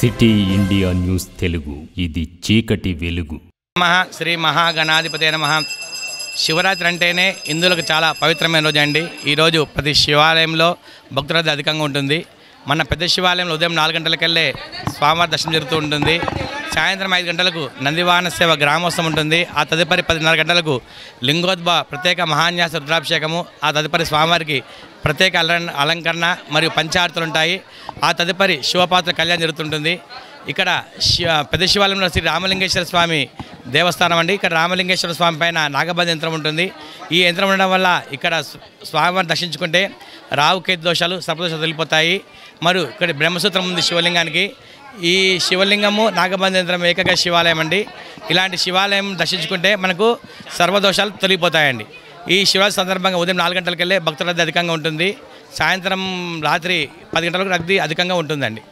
City India news Telugu, ఇది చీకటి వెలుగు. శ్రీ మహాగణాధిపతే నమః. శివరాత్రి అంటేనే హిందువులకు చాలా పవిత్రమైన రోజు అండి. ఈరోజు ప్రతి శివాలయంలో భక్తుల రద్దీ అధికంగా ఉంటుంది. మన పెద్ద శివాలయంలో ఉదయం 4 గంటలకెళ్ళే స్వామివారి దర్శనం జరుగుతూ ఉంటుంది. సాయంత్రం 5 గంటలకు నందివాహన సేవ గ్రామోత్సవం ఉంటుంది. ఆ తదుపరి 10:30 గంటలకు లింగోద్భవ ప్రత్యేక మహాన్యాస రుద్రాభిషేకము, ఆ తదుపరి స్వామివారికి ప్రత్యేక అలంకరణ మరియు పంచార్తులు ఉంటాయి. ఆ తదుపరి శివపాత్ర కళ్యాణం జరుగుతుంటుంది. ఇక్కడ పెద్ద శివాలయంలో శ్రీ రామలింగేశ్వర స్వామి దేవస్థానం అండి. ఇక్కడ రామలింగేశ్వర స్వామి పైన నాగబంధ యంత్రం ఉంటుంది. ఈ యంత్రం ఉండడం వల్ల ఇక్కడ స్వామివారిని దర్శించుకుంటే రావుకేతు దోషాలు, సర్పదోషాలు తొలగిపోతాయి. మరియు ఇక్కడ బ్రహ్మసూత్రం ఉంది శివలింగానికి. ఈ శివలింగము నాగబంధ యంత్రం ఏకైక శివాలయం అండి. ఇలాంటి శివాలయం దర్శించుకుంటే మనకు సర్వదోషాలు తొలగిపోతాయండి. ఈ శివరాత్రి సందర్భంగా ఉదయం 4 గంటలకెళ్ళే భక్తుల రద్దీ అధికంగా ఉంటుంది. సాయంత్రం రాత్రి 10 గంటలకు రద్దీ అధికంగా ఉంటుందండి.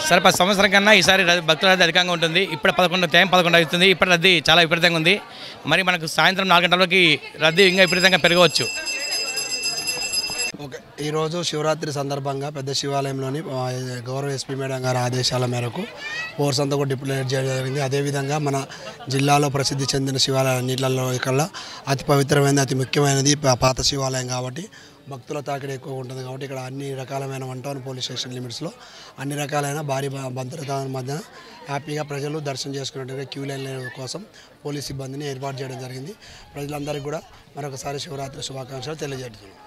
సరే 10 సంవత్సరం కన్నా ఈసారి భక్తుల రద్దీ అధికంగా ఉంటుంది. ఇప్పుడు 11 అవుతుంది. ఇప్పుడు రద్దీ చాలా విపరీతంగా ఉంది. మరి మనకు సాయంత్రం 4 గంటలకి రద్దీ ఇంకా విపరీతంగా పెరగవచ్చు. ఓకే, ఈరోజు శివరాత్రి సందర్భంగా పెద్ద శివాలయంలోని గౌరవ ఎస్పీ మేడం గారి ఆదేశాల మేరకు ఫోర్స్ అంతా కూడా డిప్లాయ్ చేయడం జరిగింది. అదేవిధంగా మన జిల్లాలో ప్రసిద్ధి చెందిన శివాలయాలన్నింటిలో ఇక్కడ అతి పవిత్రమైనది, అతి ముఖ్యమైనది పాత శివాలయం కాబట్టి భక్తుల తాకిడి ఎక్కువ ఉంటుంది. కాబట్టి ఇక్కడ అన్ని రకాలమైన 1 టౌన్ పోలీస్ స్టేషన్ లిమిట్స్లో అన్ని రకాలైన భారీ భద్రత మధ్య హ్యాపీగా ప్రజలు దర్శనం చేసుకున్నట్టుగా క్యూ లైన్ కోసం పోలీస్ సిబ్బందిని ఏర్పాటు చేయడం జరిగింది. ప్రజలందరికీ కూడా మరొకసారి శివరాత్రి శుభాకాంక్షలు తెలియజేస్తున్నాం.